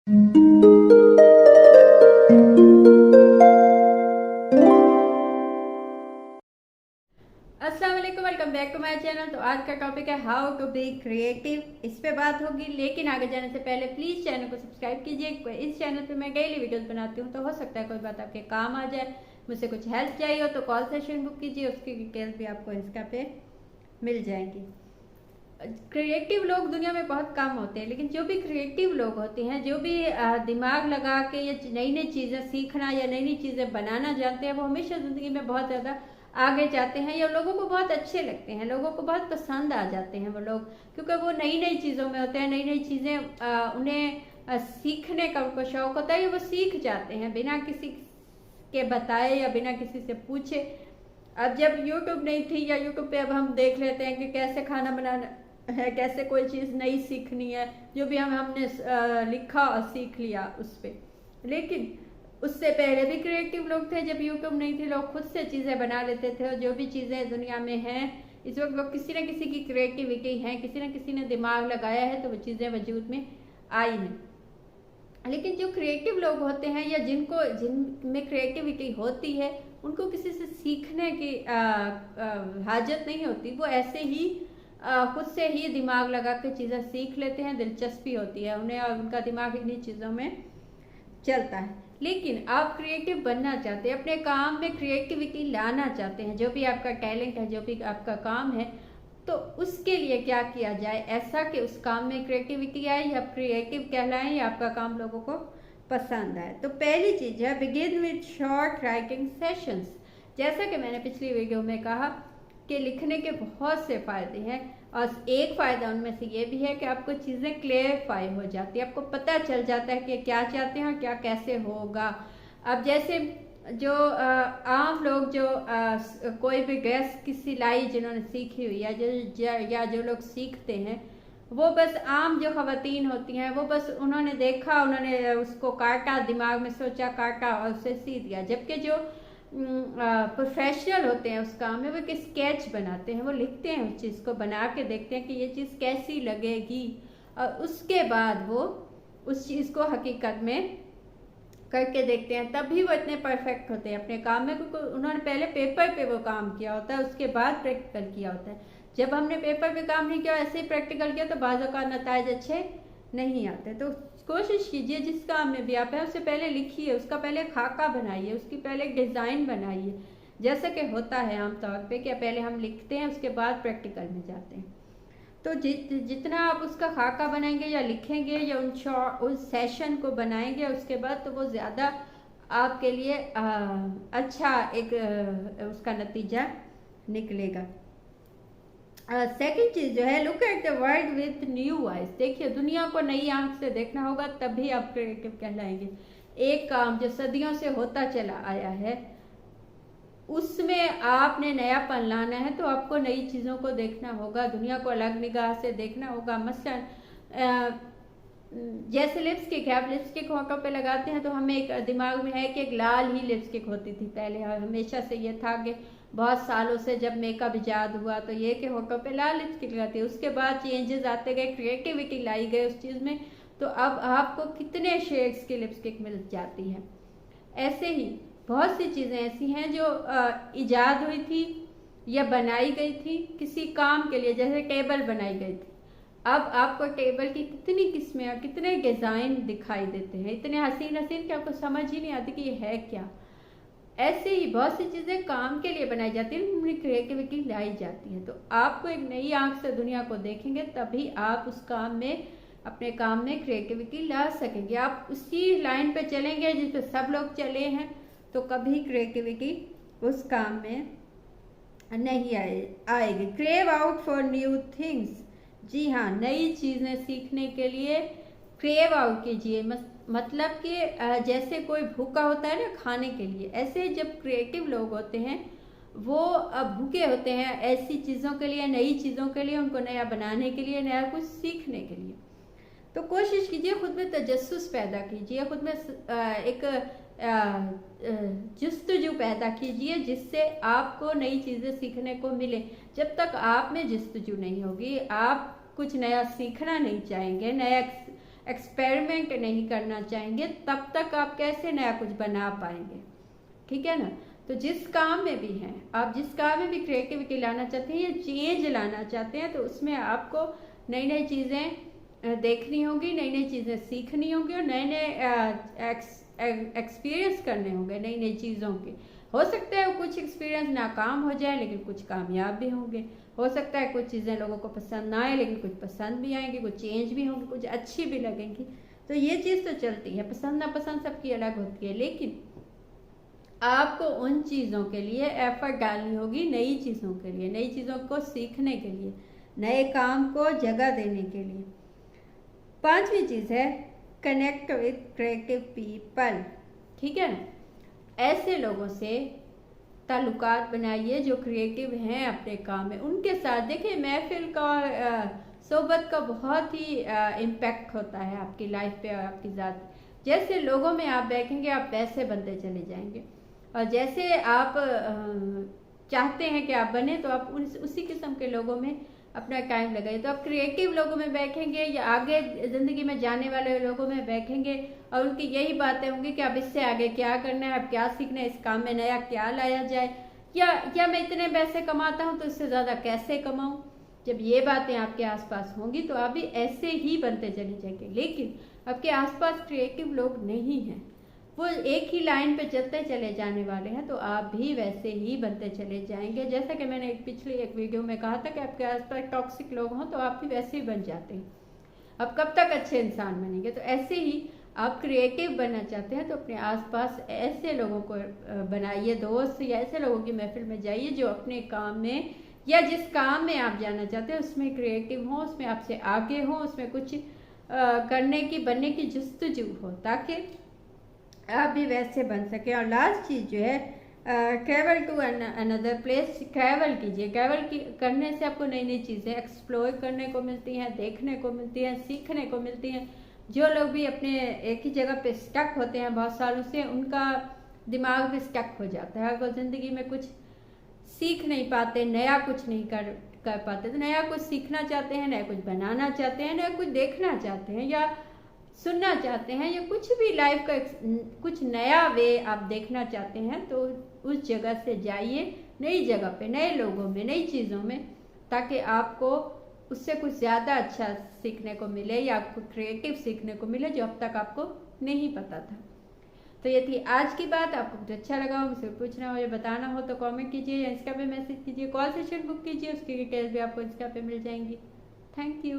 अस्सलाम वालेकुम, welcome back to my channel. तो आज का टॉपिक है हाउ टू बी क्रिएटिव। इस पे बात होगी, लेकिन आगे जाने से पहले प्लीज़ चैनल को सब्सक्राइब कीजिए। इस चैनल पे मैं डेली वीडियोस बनाती हूँ, तो हो सकता है कोई बात आपके काम आ जाए। मुझसे कुछ हेल्प चाहिए हो तो कॉल सेशन बुक कीजिए, उसकी डिटेल्स भी आपको इंस्टा पे मिल जाएंगी। क्रिएटिव लोग दुनिया में बहुत कम होते हैं, लेकिन जो भी क्रिएटिव लोग होते हैं, जो भी दिमाग लगा के या नई नई चीज़ें सीखना या नई नई चीज़ें बनाना जानते हैं, वो हमेशा ज़िंदगी में बहुत ज़्यादा आगे जाते हैं या लोगों को बहुत अच्छे लगते हैं, लोगों को बहुत पसंद आ जाते हैं वो लोग, क्योंकि वो नई नई चीज़ों में होते हैं। नई नई चीज़ें उन्हें सीखने का उनको शौक होता है, वो सीख जाते हैं बिना किसी के बताए या बिना किसी से पूछे। अब जब यूट्यूब नहीं थी, या यूट्यूब पे अब हम देख लेते हैं कि कैसे खाना बनाना है, कैसे कोई चीज़ नई सीखनी है, जो भी हमने लिखा और सीख लिया उस पर। लेकिन उससे पहले भी क्रिएटिव लोग थे, जब यूट्यूब नहीं थे, लोग खुद से चीज़ें बना लेते थे। और जो भी चीज़ें दुनिया में हैं इस वक्त, वो किसी न किसी की क्रिएटिविटी है, किसी न किसी ने दिमाग लगाया है, तो वो चीज़ें वजूद में आई हैं। लेकिन जो क्रिएटिव लोग होते हैं या जिनमें क्रिएटिविटी होती है, उनको किसी से सीखने की हाजत नहीं होती। वो ऐसे ही खुद से ही दिमाग लगा के चीज़ें सीख लेते हैं, दिलचस्पी होती है उन्हें और उनका दिमाग इन्हीं चीज़ों में चलता है। लेकिन आप क्रिएटिव बनना चाहते हैं, अपने काम में क्रिएटिविटी लाना चाहते हैं, जो भी आपका टैलेंट है, जो भी आपका काम है, तो उसके लिए क्या किया जाए ऐसा कि उस काम में क्रिएटिविटी आए, या क्रिएटिव कहलाएं, या आपका काम लोगों को पसंद आए। तो पहली चीज़ है, begin with short writing sessions. जैसा कि मैंने पिछली वीडियो में कहा कि लिखने के बहुत से फ़ायदे हैं, और एक फ़ायदा उनमें से ये भी है कि आपको चीज़ें क्लियरफाई हो जाती है, आपको पता चल जाता है कि क्या चाहते हैं और क्या कैसे होगा। अब जैसे जो आम लोग जो कोई भी ड्रेस की सिलाई जिन्होंने सीखी हुई है, या जो लोग सीखते हैं, वो बस आम जो ख़वातीन होती हैं, वो बस उन्होंने देखा, उन्होंने उसको काटा, दिमाग में सोचा, काटा और उसे सी दिया। जबकि जो प्रोफेशनल होते हैं उस काम में, वो एक स्केच बनाते हैं, वो लिखते हैं, उस चीज़ को बना के देखते हैं कि ये चीज़ कैसी लगेगी, और उसके बाद वो उस चीज़ को हकीकत में करके देखते हैं। तब भी वो इतने परफेक्ट होते हैं अपने काम में, क्योंकि उन्होंने पहले पेपर पे वो काम किया होता है, उसके बाद प्रैक्टिकल किया होता है। जब हमने पेपर पे काम नहीं किया, ऐसे ही प्रैक्टिकल किया, तो बाज़ों का नताइज अच्छे नहीं आते। तो कोशिश कीजिए, जिस काम में भी आप हैं, उससे पहले लिखिए, उसका पहले खाका बनाइए, उसकी पहले डिज़ाइन बनाइए। जैसा कि होता है आमतौर पे कि पहले हम लिखते हैं, उसके बाद प्रैक्टिकल में जाते हैं। तो जितना आप उसका खाका बनाएंगे या लिखेंगे या उस सेशन को बनाएंगे उसके बाद, तो वो ज़्यादा आपके लिए अच्छा एक उसका नतीजा निकलेगा। सेकंड चीज़ जो है, look at the world with new eyes. देखिए, दुनिया को नई आंख से देखना होगा, तभी आप क्रिएटिव कहलाएंगे। एक काम जो सदियों से होता चला आया है, उसमें आपने नयापन लाना है, तो आपको नई चीज़ों को देखना होगा, दुनिया को अलग निगाह से देखना होगा। मसलन जैसे लिपस्टिक है, आप लिपस्टिक होठों पे लगाते हैं, तो हमें एक दिमाग में है कि एक लाल ही लिपस्टिक होती थी पहले, और हमेशा से ये था कि बहुत सालों से जब मेकअप इजाद हुआ तो ये कि होठों पे लाल लिपस्टिक लगाती है। उसके बाद चेंजेस आते गए, क्रिएटिविटी लाई गई उस चीज़ में, तो अब आपको कितने शेड्स की लिपस्टिक मिल जाती है। ऐसे ही बहुत सी चीज़ें ऐसी हैं जो इजाद हुई थी या बनाई गई थी किसी काम के लिए। जैसे टेबल बनाई गई थी, अब आपको टेबल की कितनी किस्में और कितने डिज़ाइन दिखाई देते हैं, इतने हसीन हसीन कि आपको समझ ही नहीं आती कि ये है क्या। ऐसे ही बहुत सी चीज़ें काम के लिए बनाई जाती हैं, उनमें क्रिएटिविटी लाई जाती है। तो आपको एक नई आंख से दुनिया को देखेंगे, तभी आप उस काम में, अपने काम में क्रिएटिविटी ला सकेंगे। आप उसी लाइन पे चलेंगे जिस पे सब लोग चले हैं, तो कभी क्रिएटिविटी उस काम में नहीं आएगी। Crave out for new things. जी हाँ, नई चीज़ें सीखने के लिए क्रेव आउट कीजिए। मतलब कि जैसे कोई भूखा होता है ना खाने के लिए, ऐसे जब क्रिएटिव लोग होते हैं वो भूखे होते हैं ऐसी चीज़ों के लिए, नई चीज़ों के लिए, उनको नया बनाने के लिए, नया कुछ सीखने के लिए। तो कोशिश कीजिए, खुद में तजस्सुस पैदा कीजिए, खुद में एक जस्तजू पैदा कीजिए, जिससे आपको नई चीज़ें सीखने को मिले। जब तक आप में जस्तजू नहीं होगी, आप कुछ नया सीखना नहीं चाहेंगे, नया एक्सपेरिमेंट नहीं करना चाहेंगे, तब तक आप कैसे नया कुछ बना पाएंगे। ठीक है ना। तो जिस काम में भी हैं आप, जिस काम में भी क्रिएटिविटी लाना चाहते हैं या चेंज लाना चाहते हैं, तो उसमें आपको नई नई चीज़ें देखनी होगी, नई नई चीज़ें सीखनी होंगी और नए नए एक्सपीरियंस करने होंगे नई नई चीज़ों के। हो सकता है कुछ एक्सपीरियंस नाकाम हो जाए लेकिन कुछ कामयाब भी होंगे। हो सकता है कुछ चीज़ें लोगों को पसंद ना आए लेकिन कुछ पसंद भी आएंगी, कुछ चेंज भी होंगी, कुछ अच्छी भी लगेंगी। तो ये चीज़ तो चलती है, पसंद नापसंद सबकी अलग होती है, लेकिन आपको उन चीज़ों के लिए एफर्ट डालनी होगी, नई चीज़ों के लिए, नई चीज़ों को सीखने के लिए, नए काम को जगह देने के लिए। 5वीं चीज़ है कनेक्ट विथ क्रिएटिव पीपल। ठीक है ना। ऐसे लोगों से ताल्लुकात बनाइए जो क्रिएटिव हैं अपने काम में, उनके साथ। देखिए महफिल का सोबत का बहुत ही इम्पैक्ट होता है आपकी लाइफ पे और आपकी ज़ात। जैसे लोगों में आप बैठेंगे आप वैसे बनते चले जाएंगे, और जैसे आप चाहते हैं कि आप बने तो आप उसी किस्म के लोगों में अपना टाइम लगाइए। तो आप क्रिएटिव लोगों में बैठेंगे या आगे ज़िंदगी में जाने वाले लोगों में बैठेंगे और उनकी यही बातें होंगी कि अब इससे आगे क्या करना है, अब क्या सीखना है, इस काम में नया क्या लाया जाए, या मैं इतने पैसे कमाता हूँ तो इससे ज़्यादा कैसे कमाऊँ। जब ये बातें आपके आसपास होंगी तो आप भी ऐसे ही बनते चले जाएंगे। लेकिन आपके आसपास क्रिएटिव लोग नहीं हैं, वो एक ही लाइन पे चलते चले जाने वाले हैं, तो आप भी वैसे ही बनते चले जाएंगे। जैसा कि मैंने पिछली एक वीडियो में कहा था कि आपके आसपास टॉक्सिक लोग हों तो आप भी वैसे ही बन जाते हैं। अब कब तक अच्छे इंसान बनेंगे। तो ऐसे ही आप क्रिएटिव बनना चाहते हैं तो अपने आसपास ऐसे लोगों को बनाइए दोस्त, या ऐसे लोगों की महफिल में जाइए जो अपने काम में या जिस काम में आप जाना चाहते हैं उसमें क्रिएटिव हो, उसमें आपसे आगे हो, उसमें कुछ करने की बनने की जस्तजू हो, ताकि आप भी वैसे बन सके। और लास्ट चीज़ जो है travel to another place. Travel कीजिए। ट्रैवल करने से आपको नई नई चीज़ें एक्सप्लोर करने को मिलती हैं, देखने को मिलती हैं, सीखने को मिलती हैं। जो लोग भी अपने एक ही जगह पे स्टक होते हैं बहुत सालों से, उनका दिमाग भी स्टक हो जाता है। अगर ज़िंदगी में कुछ सीख नहीं पाते, नया कुछ नहीं कर पाते, तो नया कुछ सीखना चाहते हैं, नया कुछ बनाना चाहते हैं, नया कुछ देखना चाहते हैं या सुनना चाहते हैं, या कुछ भी लाइफ का कुछ नया वे आप देखना चाहते हैं, तो उस जगह से जाइए, नई जगह पे, नए लोगों में, नई चीज़ों में, ताकि आपको उससे कुछ ज़्यादा अच्छा सीखने को मिले या आपको क्रिएटिव सीखने को मिले जो अब तक आपको नहीं पता था। तो ये थी आज की बात। आपको कुछ अच्छा लगा हो, मुझसे पूछना हो या बताना हो तो कमेंट कीजिए या इंस्टा पे मैसेज कीजिए, कॉल सेशन बुक कीजिए, उसकी डिटेल्स भी आपको इंस्टा पे मिल जाएंगी। Thank you.